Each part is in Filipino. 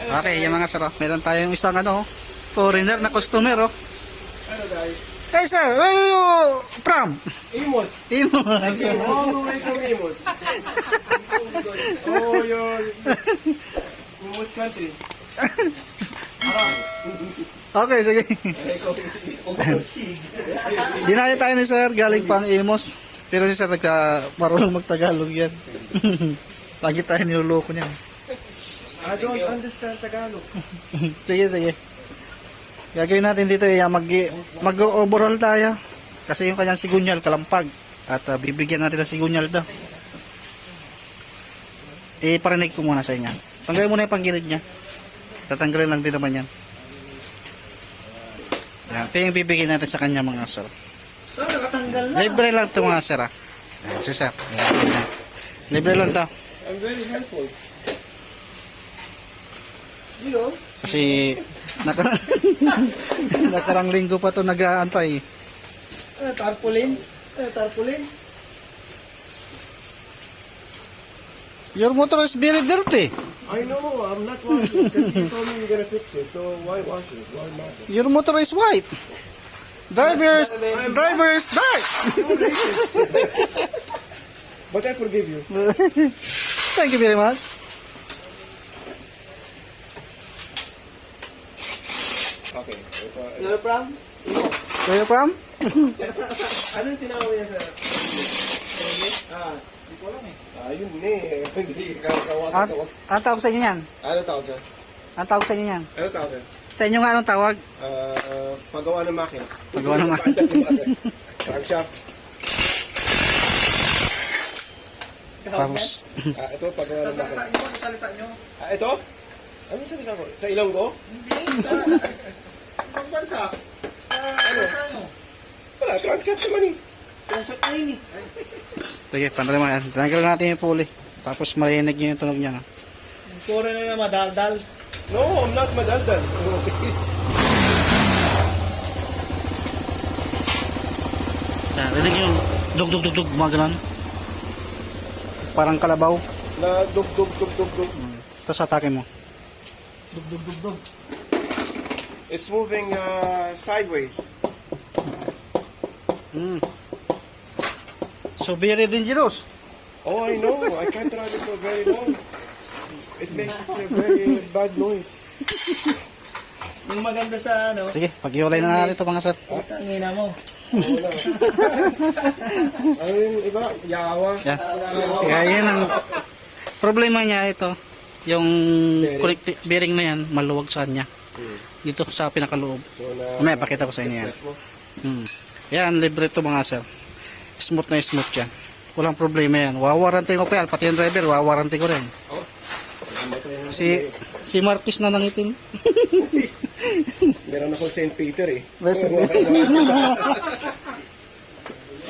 Okay, yung mga sir, meron tayong isang foreigner na customer, oh. Hello guys. Hey sir, where are you from? Imus. Imus. I came all the way from Imus. Oh, you're in what country? Okay, sige. Dinaya tayo ni sir, galing pang Imus. Pero si sir marunong magtagalog yan. Lagi tayo niloloko niya. I don't understand Tagalog. Sige. Gagawin natin dito, mag-overall tayo. Kasi yung kanyang sigunyal, kalampag. At bibigyan natin ng sigunyal to. Parinig ko muna sa inyo. Tanggalin muna yung panggilid niya. Tatanggalin lang din naman yan. Yan, ito yung bibigyan natin sa kanya mga sir. Libre lang ito mga sir. Yan, si sir. Yan. Libre lang to. I'm very helpful. You know? Kasi nakarang linggo pa to nag-aantay. Tarpaulin? Tarpaulin? Your motor is very dirty. I know, I'm not washing because you told me you're gonna fix it. So why wash it? Why not? Your motor is white. Driver's dark. But I forgive you. Thank you very much. Okay. You're from? Where you from? Anong tinawag niya sa English? Hindi ko alam eh. Yun eh. Hindi kawag. Anong tawag sa inyo yan? Ano tawag ka? Anong tawag sa inyo yan? Ano tawag ka? Sa inyo nga anong tawag? Paggawa ng makina. Paggawa ng makina. Crankshaft. Tapos, Ito, paggawa ng makina. Sa salita nyo? Ito? Ano salita ko? Sa Ilonggo? Hindi. Sa ibang bansa. Ano? Sa ano? Wala, crankshaft naman eh. Crankshaft na yun eh. sige, pantay mo yan. Tanggalin natin yung pulley. Tapos marinig nyo yung tunog niya. No? Puro na yung madaldal. No, I'm not madaldal. Yan, rinig yung dug, mga ganun. Parang kalabaw. Na dug. Tapos atake mo. Dug. It's moving sideways. So very dangerous. Oh, I know. I can't ride it for very long. It makes a very bad noise. Yung maganda sa ano, Sige, pag-iwalay na natin ito mga sir. tangina mo. Wala. Ano yung iba? Yawa. Yan. Kaya yan ang problema niya ito. Yung bearing na yan, maluwag saan niya. Dito sa pinakaloob. So, May pakita ko sa inyo yan. Yan, libre ito mga sir. Smooth na smooth yan. Walang problema yan. Wawaranti ko pa yan. Pati yung driver, wawaranti ko rin. Si Marquis na nangitim. Meron ako St. Peter eh.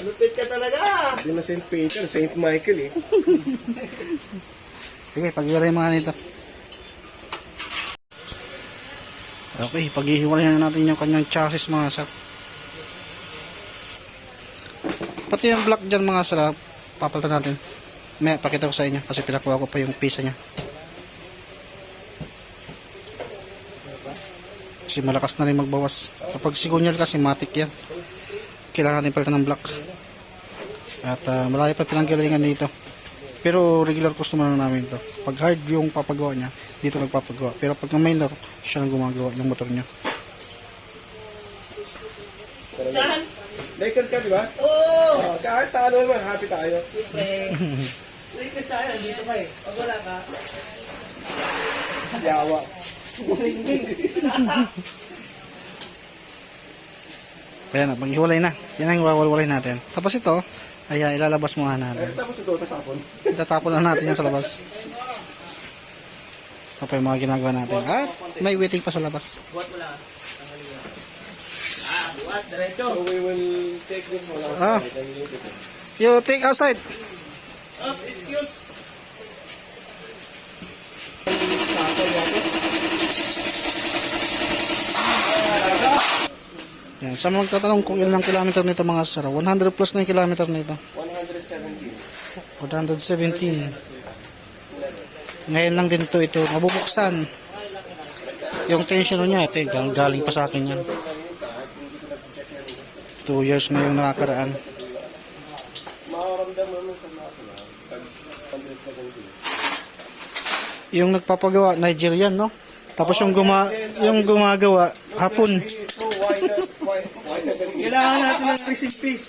Lupit ka talaga. Hindi na St. Peter, St. Michael eh. Sige, pag-iwalay mga nito. Okay, pag-ihiwalay na natin yung kanyang chassis mga sir. Pati yung block dyan mga sir, papalitan natin. May pakita ko sa inyo kasi pinakuha ko pa yung pisa niya. Kasi malakas na rin magbawas. Kapag sigunyal kasi matik yan. Kailangan natin palitan ng block. At malayo pa pinanggalingan dito. Pero regular customer na namin ito. Pag hard yung papagawa niya, dito nagpapagawa. Pero pag na minor, siya ang gumagawa ng motor niya. Saan? Lakers ka, di ba? Oo. Kahit talo naman, happy tayo. Lakers tayo, dito ka eh. Pag wala ka, Yawa. Kaya na, pag-iwalay na. Yan ang wawalwalay natin. Tapos ito, ay ilalabas muna natin. Tapos ito, tatapon. Tatapon lang natin yan sa labas. Ito pa yung mga ginagawa natin. At may waiting pa sa labas. buhat mo lang. Tanggalin mo. Buhat, diretso. So we will take this one Ah. outside and leave it. You take outside. Excuse. Yan. Sa mga magtatanong kung ilang kilometer nito mga sir, 100 plus na yung kilometer nito. 117. 117. Ngayon lang din ito mabubuksan. Yung tension niya, ito, galing pa sa akin yan. 2 years na yung nakakaraan. Makaramdaman mo sa lahat na. Pag 170. Yung nagpapagawa, Nigerian, no? Tapos yung gumagawa, hapon. He is so wider than me. Kailangan natin ng recipes.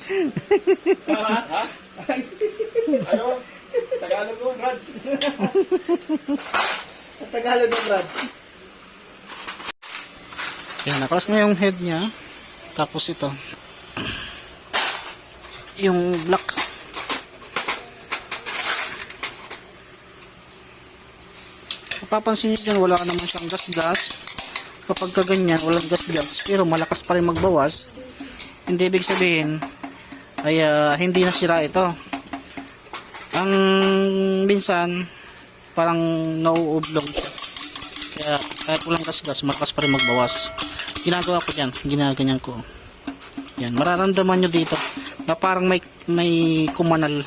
Ano? Tagalog mo, Brad. Ang Tagalog ng Brad. Yan, nakalas na yung head niya. Tapos ito. Yung black. Mapapansin nyo dyan, wala naman siyang gas-gas. Kapag kaganyan, walang gas-gas. Pero malakas pa rin magbawas. Hindi ibig sabihin, ay hindi nasira ito. Ang minsan, parang nauublong siya. Kaya kahit walang gas-gas, malakas pa rin magbawas. Ginagawa ko dyan, ginaganyan ko. Yan, mararamdaman nyo dito na parang may kumanal.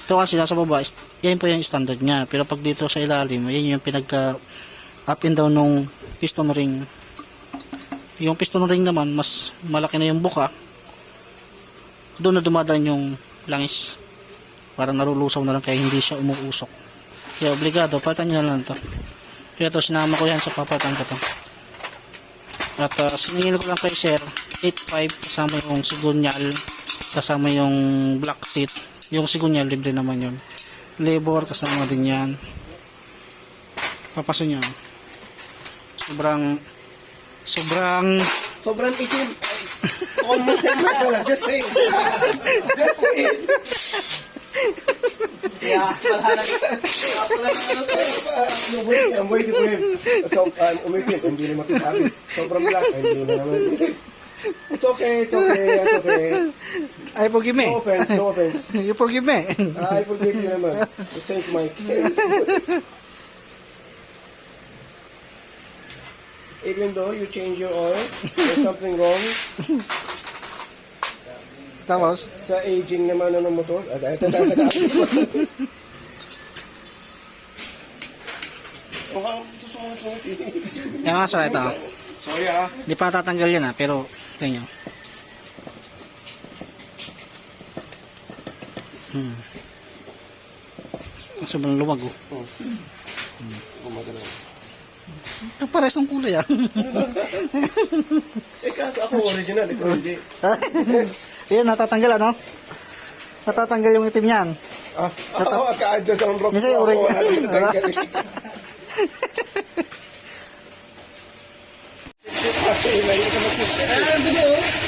Ito kasi nasa baba, yan po yung standard niya. Pero pag dito sa ilalim, yan yung pinagka up and down ng piston ring. Yung piston ring naman, mas malaki na yung buka. Doon na dumadaan yung langis. Parang narulusaw na lang kaya hindi siya umuusok. Kaya obligado, palitan nyo na lang ito. Kaya ito, sinama ko yan sa papatan ko to. At siningil ko lang kay Sir 8.5 kasama yung sigunyal, kasama yung black seat. Yung sigunyal libre naman yun. Labor kasama din yan. Papaso nyo. Sobrang itim. Almost a color. Just say it. Just say it. Kaya, I'm waiting for him. So, umitim. Hindi na matisabi. Sobrang black. Hindi na naman. It's okay. It's okay. It's okay. I forgive me. No offense. No offense. You forgive me. I forgive you naman. The same to my kids. Even though you change your oil, there's something wrong Tapos, sa aging naman ng motor. yan nga sir, ito. Sorry ah. Di pa tatanggal yan pero tingnan nyo. Sobrang luwag oh. Ito pares ang kulay ah. Kaso ako original, ito hindi. Ayan, natatanggal ano? Natatanggal yung itim yan. Ako, ka-adjust ang rock Minsan ko. original.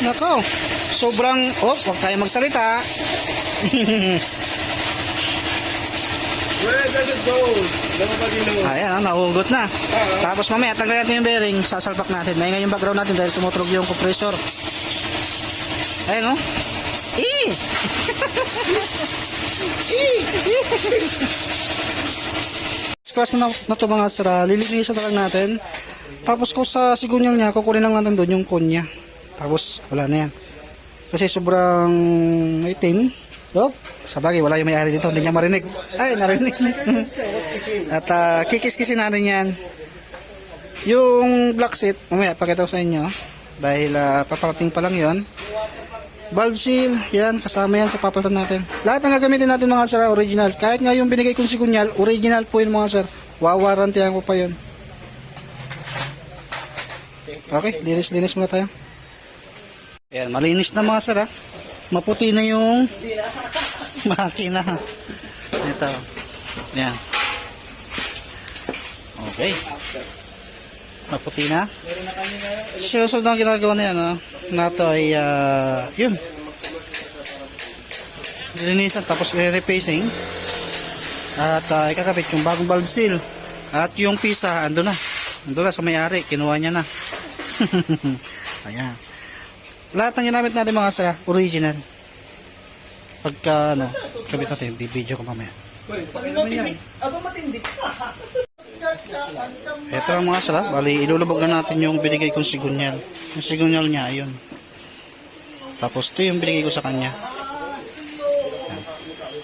Nako, sobrang, wag tayo magsalita. Where does it go? Nobody knows. Ayan, nahugot na. Tapos mamaya, tanggalin natin yung bearing, sasalpak natin. Maingay yung background natin dahil tumutrog yung compressor. Ayan o. Class na ito mga sira, lilinisan na lang natin. Tapos ko sa sigunyal niya, kukunin lang natin doon yung konya. Tapos wala na yan. Kasi sobrang itim. Sabagay, wala yung may-ari dito, hindi niya marinig. Ay, narinig. At kikis-kisin natin yan. Yung black seat, mamaya pakita ko sa inyo. Dahil paparating pa lang yon. Valve seal, yan, kasama yan sa papalitan natin. Lahat ng gagamitin natin mga sir, original. Kahit nga yung binigay kong sigunyal, original po yun mga sir. Wawarantihan ko pa yun. Okay, linis-linis muna tayo. Ayan, malinis na mga sir ha. Maputi na yung makina. Ito. Ayan. Okay. Maputi na. Susunod na ginagawa na yan ha. Na ito ay yun. Linisan tapos i-repacing. At ikakabit yung bagong valve seal. At yung pisa ando na. Ando na sa may-ari. Kinuha niya na. Ayan. Lahat ng ginamit natin mga sa original. Pagka kabit natin, video ko mamaya. Aba matindi. Ito lang mga sala, bali ilulubog na natin yung binigay kong sigunyal. Yung sigunyal niya, ayun. Tapos ito yung binigay ko sa kanya. Ayan.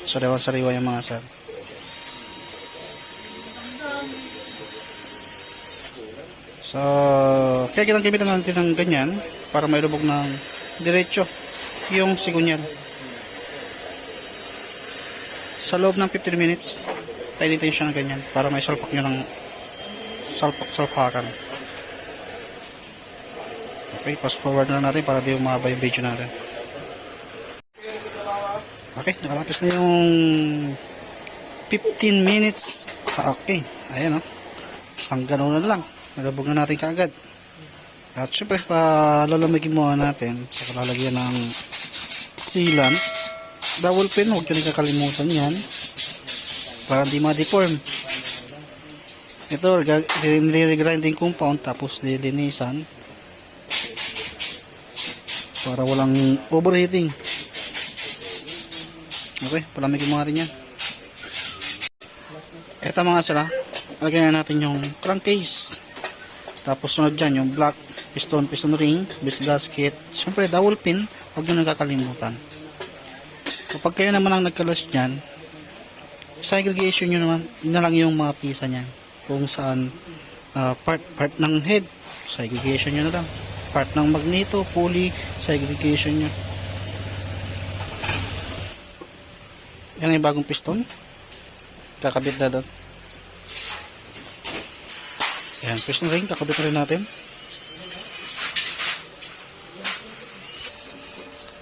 Sariwa-sariwa yung mga sala. So, kaya gamitan natin ng ganyan para mailubog ng diretso yung sigunyal. Sa loob ng 15 minutes, painitin siya ng ganyan para may salpak nyo ng salpak-salpakan. Okay, fast forward na natin para di umaba yung video natin. Okay, nakalapis na yung 15 minutes. Okay, ayan o. Isang ganoon na lang. Nalabog na natin kaagad. At syempre, lalamigin muna natin. Saka lalagyan ng sealant. Double pin, huwag nyo kakalimutan yan. Para hindi ma-deform. Ito, nire-grinding compound, tapos lilinisan. Para walang overheating. Okay, palamigin mo natin yan. Ito mga sila, lagyan na natin yung crankcase. Tapos sunod dyan yung black piston ring, base gasket. Siyempre double pin, huwag nyo nakakalimutan. Kapag kayo naman ang nagkalas dyan, segregation nyo naman, yun na lang yung mga pisa nyan. Kung saan part ng head, segregation nyo na lang. Part ng magneto, pulley, segregation nyo. Yan yung bagong piston. Kakabit na doon. Yan, piston ring, kakabit na rin natin.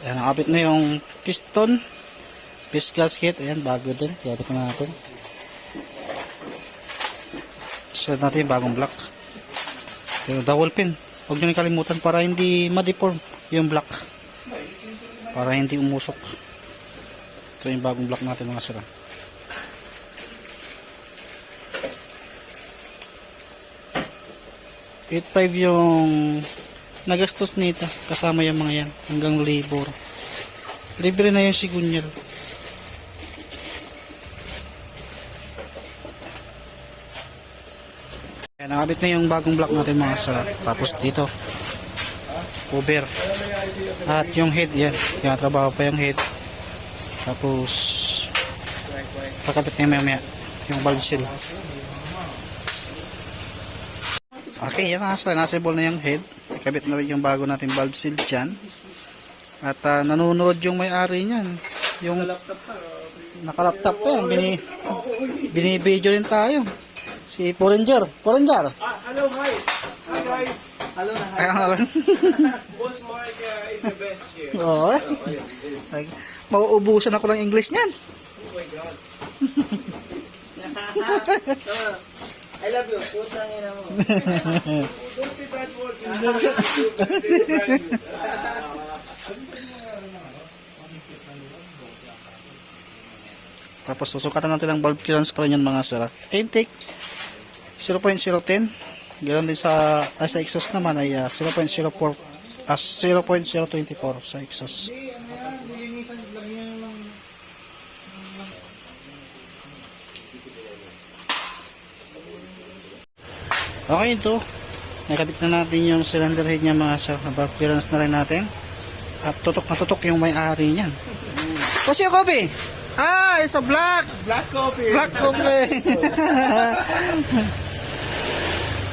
Yan, nakabit na yung piston. Base gasket, ayan, bago din. Kakabit na natin. Set natin yung bagong block. Yung double pin. Huwag nyo kalimutan para hindi ma-deform yung block. Para hindi umusok. Ito yung bagong block natin mga sira. $8.5 yung nagastos nito kasama yung mga yan hanggang labor. Libre na yung sigunyal. Ayan, nakabit na yung bagong block natin mga sira. Tapos dito cover at yung head yan. Yan, trabaho pa yung head. Tapos kakabit na maya yung valve seal. Okay, yan nasable na yung head. Ikabit na rin yung bago natin valve seal dyan. At nanonood yung may-ari niyan. Yung nakalaptop pa yan. Binibideo rin tayo. Si Forenger. Forenger. Hello, hi. Hi guys. Hello na, hi. Ayan. Boss Mark is the best here. Oo. Mauubusan ako ng English niyan. Oh my God. I love you. Putang ina mo. Don't say bad words. Tapos susukatan natin ang valve clearance pa rin yan mga sir. Intake 0.010. Ganoon din sa exhaust naman ay 0.04 0.024 sa exhaust. Okay, ito nakabit na natin yung cylinder head niya mga sir. Valve clearance na rin natin. At tutok na tutok yung may-ari niyan. What's your coffee? Ah, it's a black coffee. black coffee.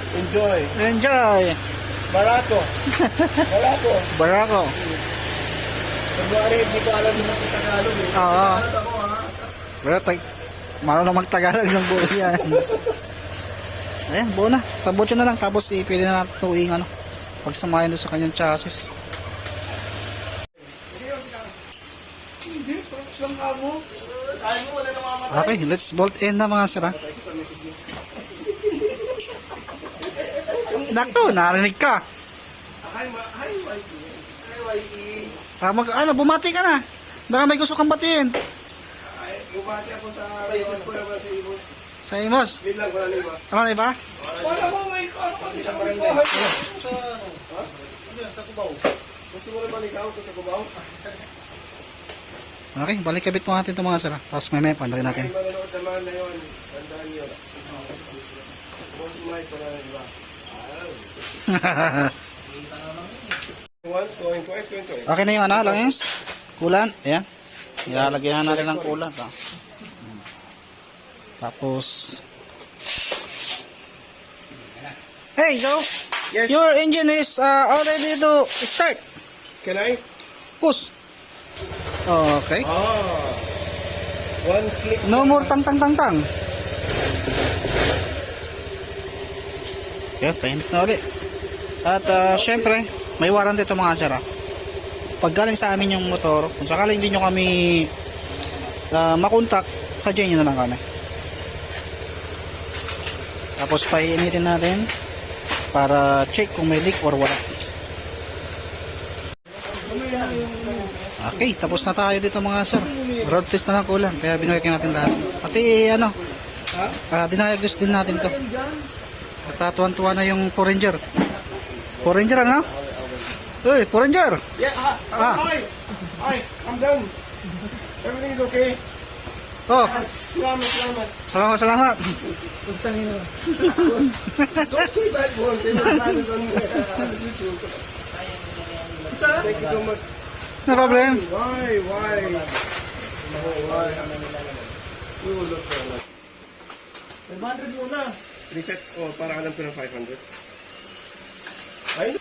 Enjoy. Enjoy. Barato. Barato. Barako. February, hindi ko alam yung Tagalog eh. Oo. Alam ako ha. Pero marunong magtagalog ng buo yan. Ayan, buo na. Tabotso na lang. Tapos ipili na natin tuwing pagsamahin doon sa kanyang chassis. Hindi, parang siyang kamo. Sabi mo, wala na mamatay. Okay, let's bolt in na mga sira. Nakto, narinig ka. Hi, YP. Hi, YP. Bumati ka na. Baka may gusto kang batiin. Ay, bumati ako sa business ko naman sa Imos. Sa Imos. Yun lang, wala na iba. Ano na iba? Wala mo, may isang barangay. Sa, ha? Sa Cubao. Gusto mo naman ikaw kung sa Cubao? Okay, balik kabit mo natin ito mga sira. Tapos may pandarin natin. Ay, manonood naman na yun. Tandaan yun. Boss Mike, wala na iba. Going twice. Okay na yung langis. Kulan. Ayan. Ilalagyan natin ng kulan. Tapos Okay, Joe. Yes. Your engine is already to start. Can I? Push. Okay. One click. No more tang tang tang tang. Okay, painit na ulit. At syempre, may warranty ito mga sir. Pag galing sa amin yung motor, kung sakaling hindi nyo kami makontak, sadyain nyo na lang kami. Tapos painitin natin para check kung may leak or wala. Okay, tapos na tayo dito mga sir. Road test na lang kulang, kaya binagay natin lahat. Pati dinayagos din natin to. At tuwan-tuwa na yung 4Ranger. 4Ranger ano? Uy, 4Ranger! Yeah, hi! Hi, I'm done. Everything is okay. Oh, Salamat. salamat. Don't say that one. They will ban us on YouTube. Thank you so much. No problem. Why? We will look for like 500 muna. reset. Oh, para alam ko ng 500. Ay,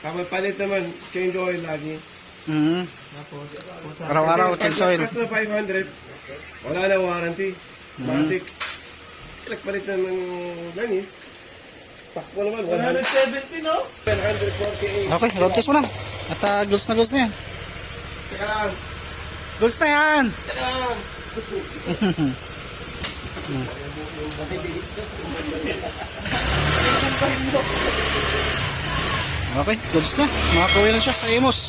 kapag palit naman, change oil lagi. Araw-araw, change oil. Pagkas na 500, wala na warranty. Matic. Nagpalit na ng lanis. Takbo naman, 170, no? 148. Okay, road test mo na. At goods na yan. Teka lang. Goods na yan. Teka lang. Okay, goods na. Makakuwi na siya sa Amos.